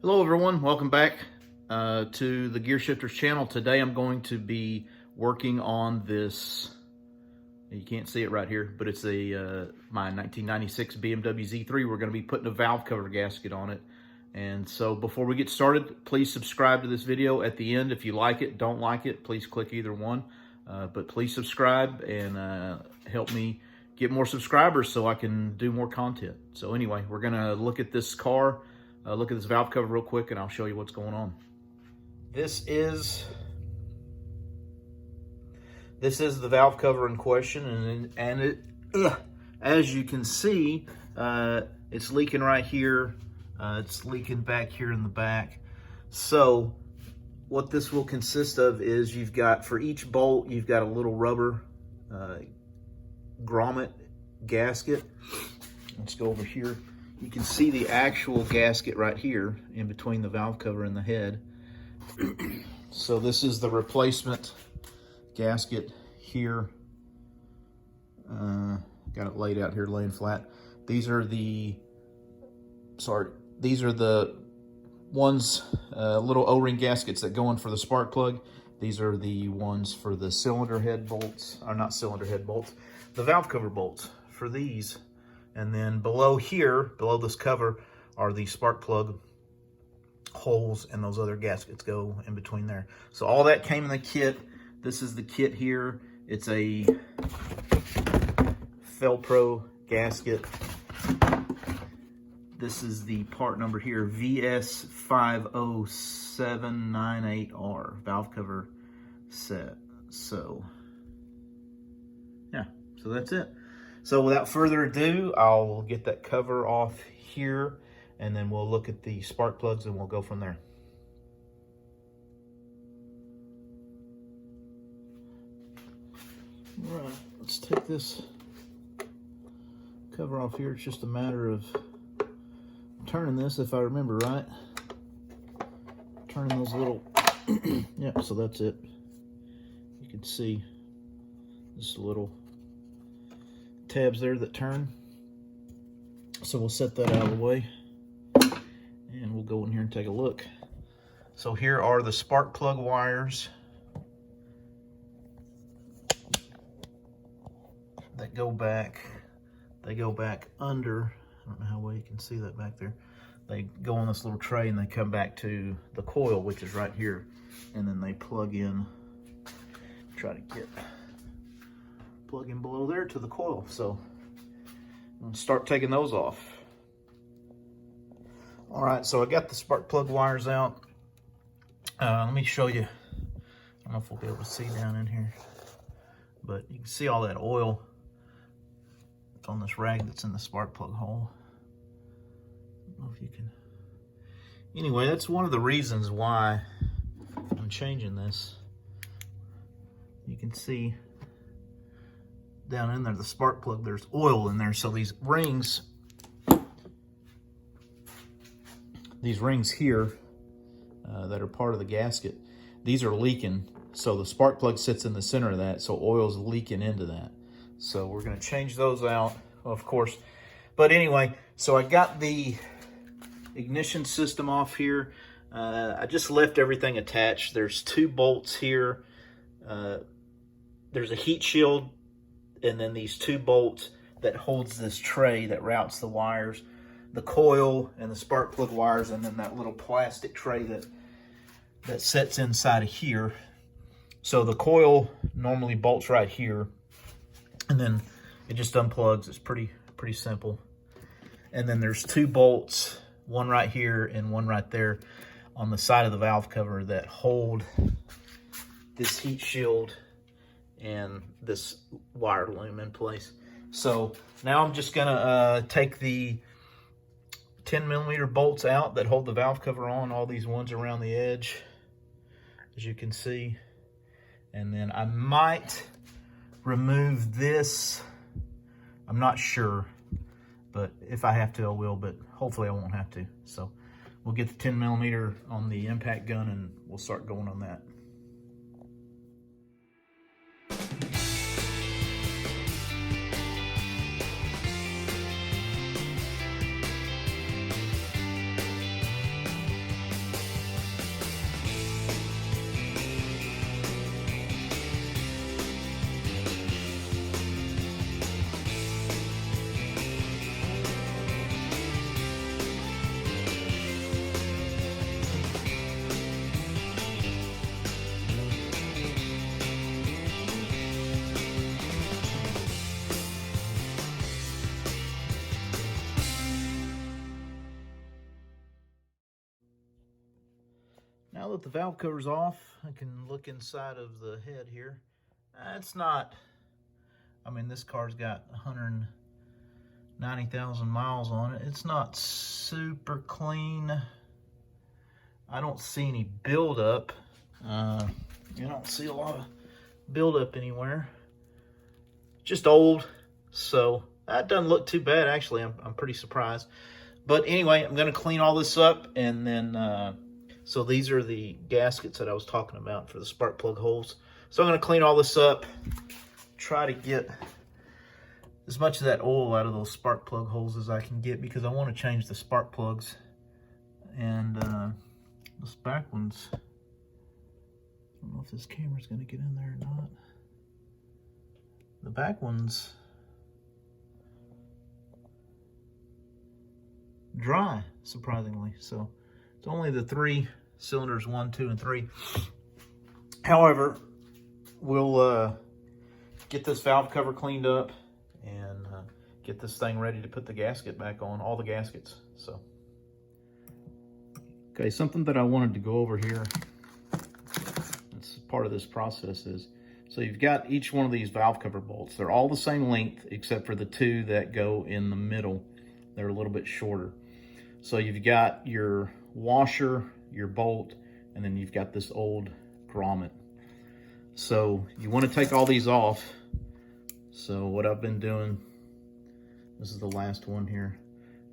Hello everyone, welcome back to the Gear Shifters channel. Today I'm going to be working on this, you can't see it right here, but it's my 1996 BMW Z3. We're going to be putting a valve cover gasket on it. And so before we get started, please subscribe to this video. At the end, if you like it, don't like it, please click either one. But please subscribe and help me get more subscribers so I can do more content. So anyway, we're going to look at this car. Look at this valve cover real quick and I'll show you what's going on. This is the valve cover in question, and it, as you can see, it's leaking right here. It's leaking back here in the back. So what this will consist of is you've got, for each bolt, you've got a little rubber grommet gasket. Let's go over here. You can see the actual gasket right here in between the valve cover and the head. So this is the replacement gasket here. Got it laid out here, laying flat. These are the ones, little O-ring gaskets that go in for the spark plug. These are the ones for the cylinder head bolts, or not cylinder head bolts, the valve cover bolts for these. And then below here, below this cover, are the spark plug holes, and those other gaskets go in between there. So all that came in the kit. This is the kit here. It's a Felpro gasket. This is the part number here, VS50798R, valve cover set. So, yeah, so that's it. So without further ado, I'll get that cover off here, and then we'll look at the spark plugs and we'll go from there. All right, let's take this cover off here. It's just a matter of turning this, if I remember right. Turning those little, yeah, so that's it. You can see this little tabs there that turn. So we'll set that out of the way and we'll go in here and take a look. So here are the spark plug wires that go back. They go back under, I don't know how well you can see that back there. They go on this little tray and they come back to the coil, which is right here. And then they plug in, try to get plug in below there to the coil. So I'm gonna start taking those off. All right, so I got the spark plug wires out. Let me show you. I don't know if we'll be able to see down in here, but you can see all that oil. It's on this rag that's in the spark plug hole. I don't know if you can. Anyway, that's one of the reasons why I'm changing this. You can see down in there, the spark plug, there's oil in there. So these rings here that are part of the gasket, these are leaking. So the spark plug sits in the center of that, so oil's leaking into that. So we're gonna change those out, of course. But anyway, so I got the ignition system off here. I just left everything attached. There's two bolts here. There's a heat shield, and then these two bolts that holds this tray that routes the wires, the coil and the spark plug wires, and then that little plastic tray that sits inside of here. So the coil normally bolts right here, and then it just unplugs. It's pretty simple. And then there's two bolts, one right here and one right there on the side of the valve cover that hold this heat shield and this wire loom in place. So now I'm just gonna take the 10mm bolts out that hold the valve cover on, all these ones around the edge, as you can see. And then I might remove this. I'm not sure, but if I have to, I will, but hopefully I won't have to. So we'll get the 10mm on the impact gun and we'll start going on that. Now that the valve cover's off, I can look inside of the head here. It's not, I mean, this car's got 190,000 miles on it. It's not super clean. I don't see any buildup. You don't see a lot of buildup anywhere. Just old, so that doesn't look too bad, actually. I'm pretty surprised. But anyway, I'm gonna clean all this up, and then, so these are the gaskets that I was talking about for the spark plug holes. So I'm gonna clean all this up, try to get as much of that oil out of those spark plug holes as I can get, because I wanna change the spark plugs. And this back one's, I don't know if this camera's gonna get in there or not. The back one's dry, surprisingly. So it's only the 3 cylinders, 1, 2, and 3. However, we'll get this valve cover cleaned up and get this thing ready to put the gasket back on, all the gaskets. So, okay, something that I wanted to go over here, that's part of this process, is, so you've got each one of these valve cover bolts. They're all the same length except for the 2 that go in the middle. They're a little bit shorter. So you've got your washer, your bolt, and then you've got this old grommet. So you want to take all these off. So what I've been doing, this is the last one here,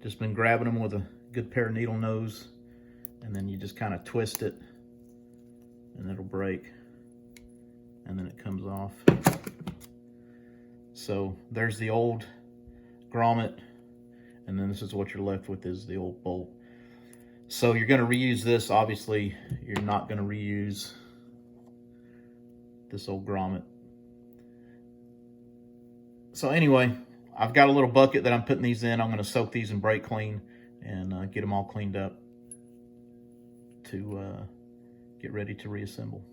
just been grabbing them with a good pair of needle nose, and then you just kind of twist it and it'll break, and then it comes off. So there's the old grommet, and then this is what you're left with, is the old bolt. So you're going to reuse this. Obviously, you're not going to reuse this old grommet. So anyway, I've got a little bucket that I'm putting these in. I'm going to soak these in brake clean and get them all cleaned up to get ready to reassemble.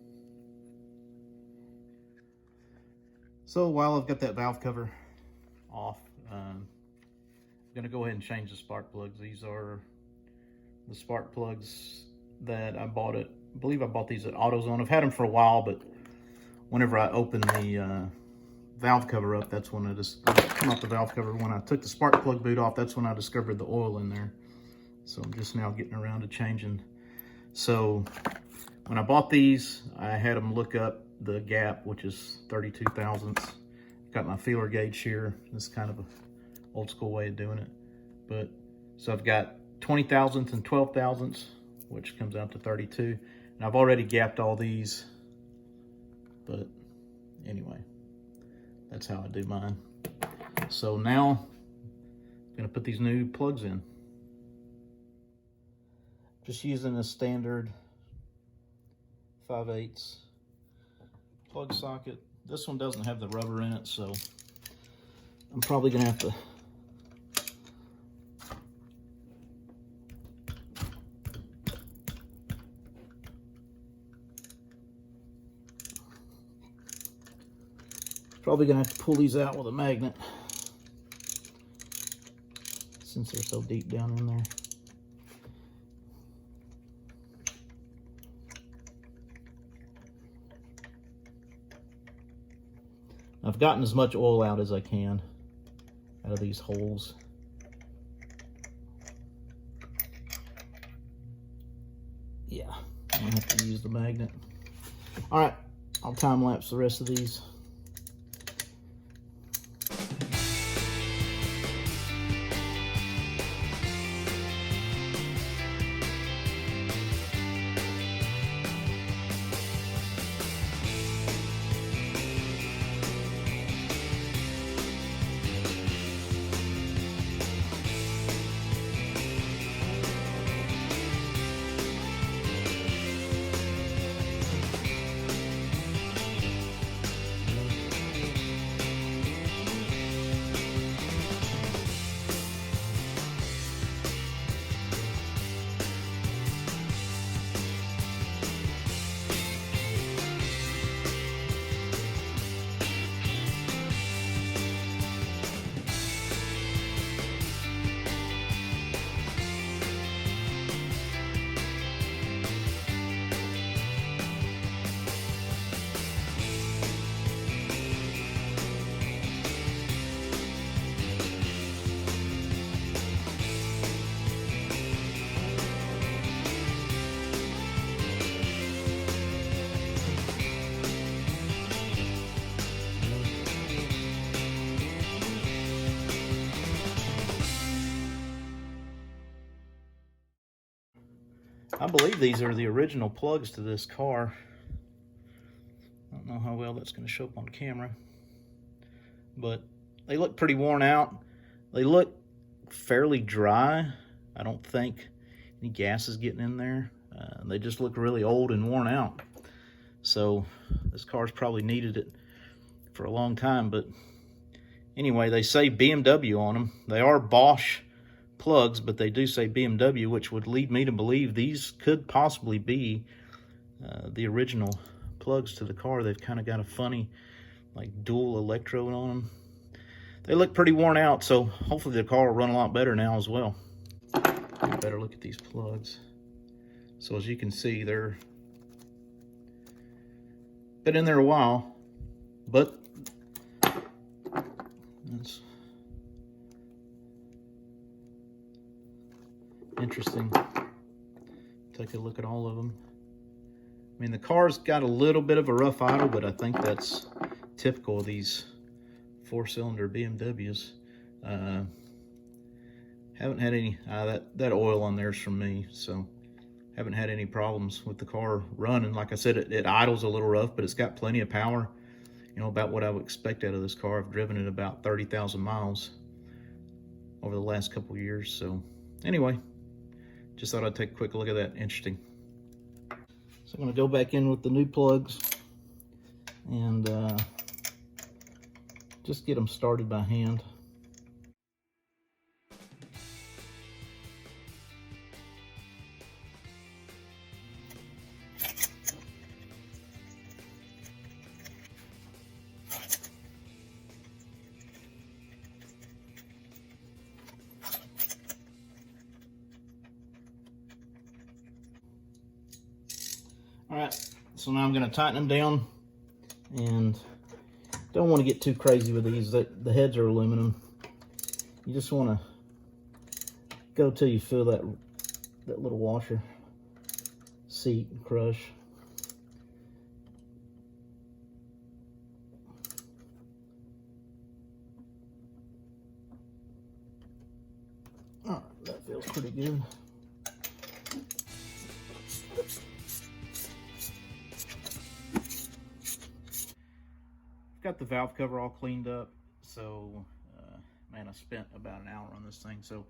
So while I've got that valve cover off, I'm going to go ahead and change the spark plugs. These are the spark plugs that I bought I believe I bought these at AutoZone. I've had them for a while, but whenever I opened the valve cover up, that's when I just come off the valve cover. When I took the spark plug boot off, that's when I discovered the oil in there. So I'm just now getting around to changing. So when I bought these, I had them look up the gap, which is 32 thousandths. Got my feeler gauge here. This is kind of an old school way of doing it. But so I've got 20 thousandths and 12 thousandths, which comes out to 32. And I've already gapped all these. But anyway, that's how I do mine. So now I'm gonna put these new plugs in. Just using a standard 5/8 plug socket. This one doesn't have the rubber in it, so I'm probably gonna have to pull these out with a magnet, since they're so deep down in there. I've gotten as much oil out as I can out of these holes. Yeah, I'm gonna have to use the magnet. All right, I'll time lapse the rest of these. I believe these are the original plugs to this car. I don't know how well that's going to show up on camera, but they look pretty worn out. They look fairly dry. I don't think any gas is getting in there. They just look really old and worn out. So this car's probably needed it for a long time. But anyway, they say BMW on them. They are Bosch plugs, but they do say BMW, which would lead me to believe these could possibly be the original plugs to the car. They've kind of got a funny, like, dual electrode on them. They look pretty worn out, so hopefully the car will run a lot better now as well. Get a better look at these plugs. So as you can see, they're been in there a while, but that's interesting. Take a look at all of them. I mean, the car's got a little bit of a rough idle, but I think that's typical of these 4-cylinder BMWs. Haven't had any, that oil on there's from me, so haven't had any problems with the car running. Like I said, it idles a little rough, but it's got plenty of power, you know, about what I would expect out of this car. I've driven it about 30,000 miles over the last couple years. So anyway, just thought I'd take a quick look at that. Interesting. So I'm gonna go back in with the new plugs and just get them started by hand. All right, so now I'm going to tighten them down, and don't want to get too crazy with these. The heads are aluminum. You just want to go till you feel that little washer seat crush. All right, that feels pretty good. Got the valve cover all cleaned up, so man, I spent about an hour on this thing. So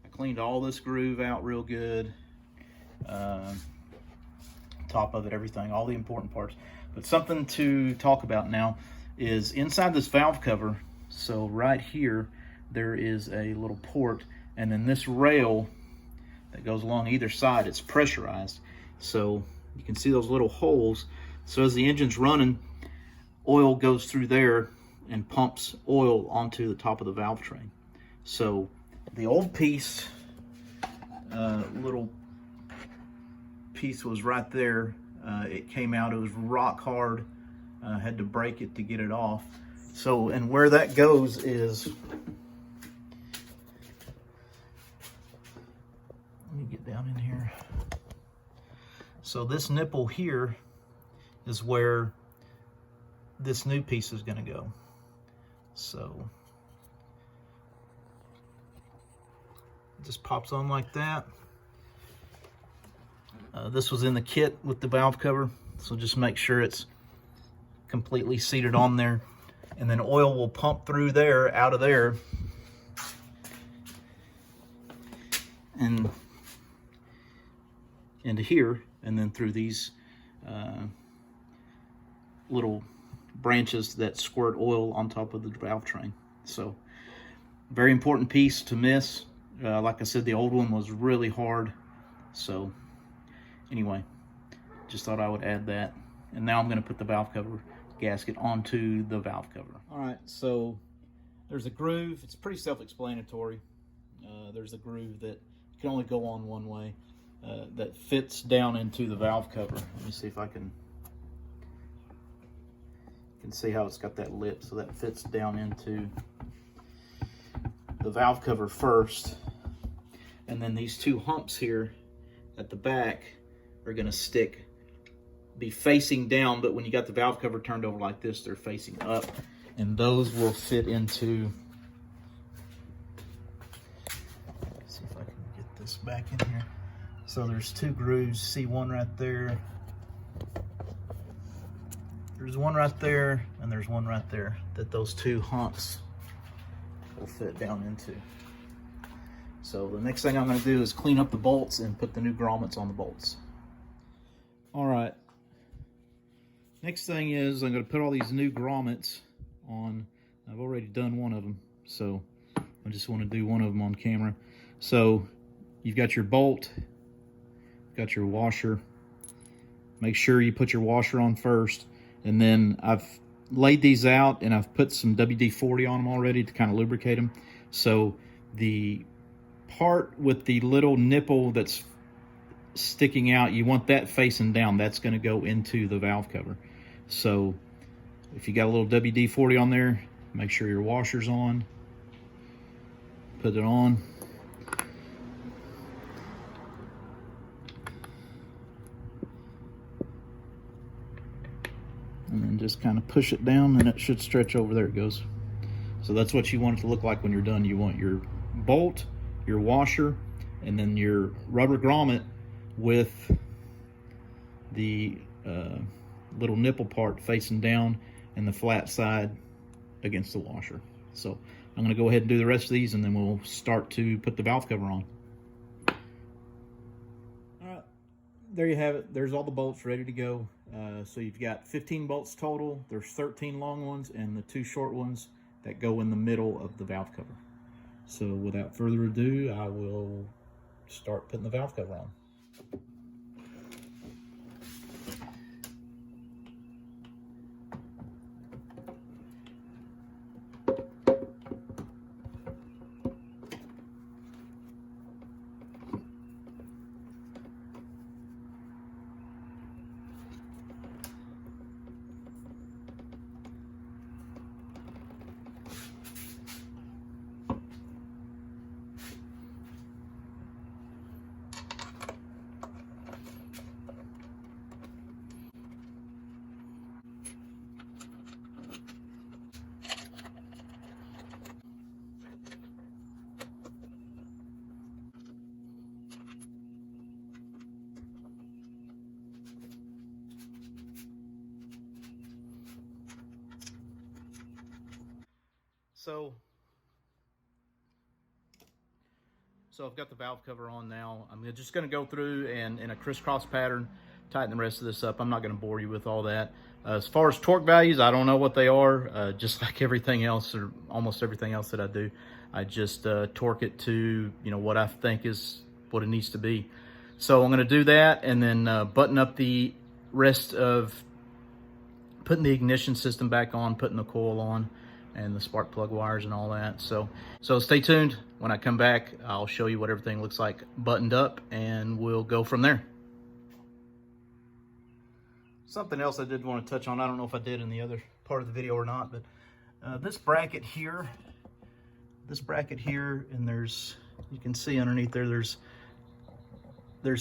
I cleaned all this groove out real good, top of it, everything, all the important parts. But something to talk about now is inside this valve cover. So right here there is a little port, and then this rail that goes along either side, it's pressurized, so you can see those little holes. So as the engine's running, oil goes through there and pumps oil onto the top of the valve train. So the old piece, little piece was right there. It came out, it was rock hard. Had to break it to get it off. So, and where that goes is, let me get down in here. So this nipple here is where this new piece is going to go. So it just pops on like that. This was in the kit with the valve cover, so just make sure it's completely seated on there, and then oil will pump through there, out of there, and into here, and then through these little branches that squirt oil on top of the valve train. So very important piece to miss. Like I said, the old one was really hard. So anyway, just thought I would add that. And now I'm going to put the valve cover gasket onto the valve cover. All right, so there's a groove. It's pretty self-explanatory. There's a groove that can only go on one way, that fits down into the valve cover. Let me see if I can see how it's got that lip, so that fits down into the valve cover first, and then these two humps here at the back are going to be facing down, but when you got the valve cover turned over like this, they're facing up, and those will fit into, let's see if I can get this back in here. So there's 2 grooves. See one right there. There's one right there, and there's one right there that those 2 humps will fit down into. So the next thing I'm going to do is clean up the bolts and put the new grommets on the bolts. All right. Next thing is I'm going to put all these new grommets on. I've already done one of them, so I just want to do one of them on camera. So you've got your bolt, got your washer. Make sure you put your washer on first, and then I've laid these out and I've put some WD-40 on them already to kind of lubricate them. So the part with the little nipple that's sticking out, you want that facing down. That's going to go into the valve cover. So if you got a little WD-40 on there, make sure your washer's on. Put it on. And then just kind of push it down, and it should stretch over. There it goes. So that's what you want it to look like when you're done. You want your bolt, your washer, and then your rubber grommet with the little nipple part facing down and the flat side against the washer. So I'm going to go ahead and do the rest of these, and then we'll start to put the valve cover on. All right, there you have it. There's all the bolts ready to go. So you've got 15 bolts total. There's 13 long ones and the 2 short ones that go in the middle of the valve cover. So without further ado, I will start putting the valve cover on. So I've got the valve cover on now. I'm just going to go through and in a crisscross pattern tighten the rest of this up. I'm not going to bore you with all that. As far as torque values, I don't know what they are. Just like everything else, or almost everything else that I do, I just torque it to, you know, what I think is what it needs to be. So I'm going to do that, and then button up the rest of putting the ignition system back on, putting the coil on, and the spark plug wires and all that. So stay tuned. When I come back, I'll show you what everything looks like buttoned up, and we'll go from there. Something else I did want to touch on, I don't know if I did in the other part of the video or not, but this bracket here, and there's, you can see underneath there, there's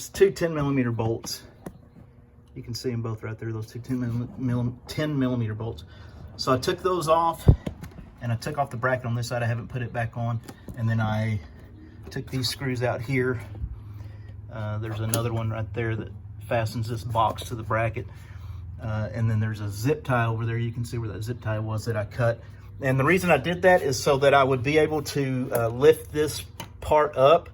2 10mm bolts. You can see them both right there, those 2 10mm bolts. So I took those off, and I took off the bracket on this side. I haven't put it back on. And then I took these screws out here. There's another one right there that fastens this box to the bracket. And then there's a zip tie over there. You can see where that zip tie was that I cut. And the reason I did that is so that I would be able to lift this part up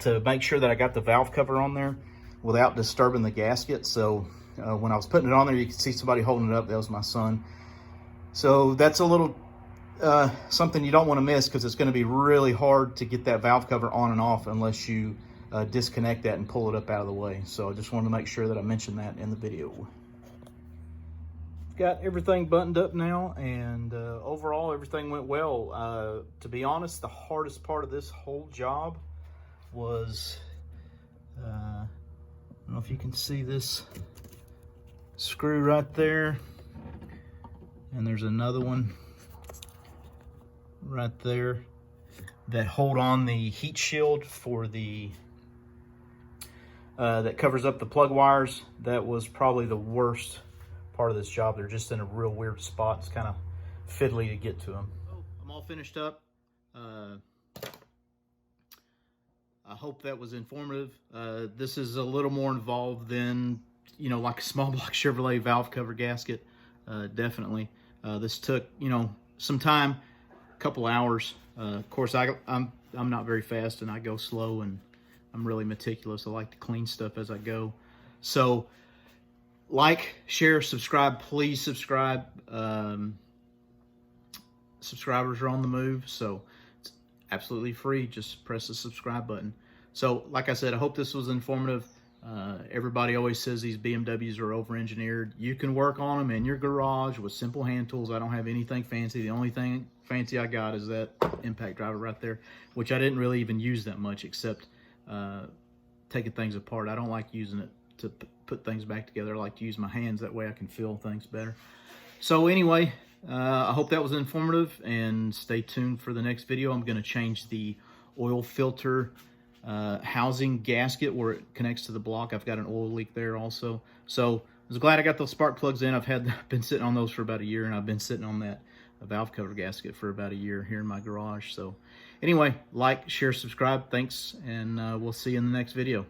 to make sure that I got the valve cover on there without disturbing the gasket. So when I was putting it on there, you could see somebody holding it up. That was my son. So that's a little something you don't want to miss, because it's going to be really hard to get that valve cover on and off unless you disconnect that and pull it up out of the way. So I just wanted to make sure that I mentioned that in the video. Got everything buttoned up now, and overall everything went well. To be honest, the hardest part of this whole job was, I don't know if you can see this screw right there, and there's another one right there that hold on the heat shield for the that covers up the plug wires. That was probably the worst part of this job. They're just in a real weird spot. It's kind of fiddly to get to them. I'm all finished up. I hope that was informative. This is a little more involved than, like a small block Chevrolet valve cover gasket. Definitely. This took, some time, a couple hours. Of course, I'm not very fast, and I go slow, and I'm really meticulous. I like to clean stuff as I go. So, like, share, subscribe. Please subscribe. Subscribers are on the move, so it's absolutely free. Just press the subscribe button. So, like I said, I hope this was informative. Everybody always says these BMWs are over-engineered. You can work on them in your garage with simple hand tools. I don't have anything fancy. The only thing fancy I got is that impact driver right there, which I didn't really even use that much, except taking things apart. I don't like using it to put things back together. I like to use my hands. That way I can feel things better. So anyway, I hope that was informative, and stay tuned for the next video. I'm going to change the oil filter housing gasket where it connects to the block. I've got an oil leak there also. So I was glad I got those spark plugs in. I've been sitting on those for about a year, and I've been sitting on that valve cover gasket for about a year here in my garage. So anyway, like, share, subscribe. Thanks, and we'll see you in the next video.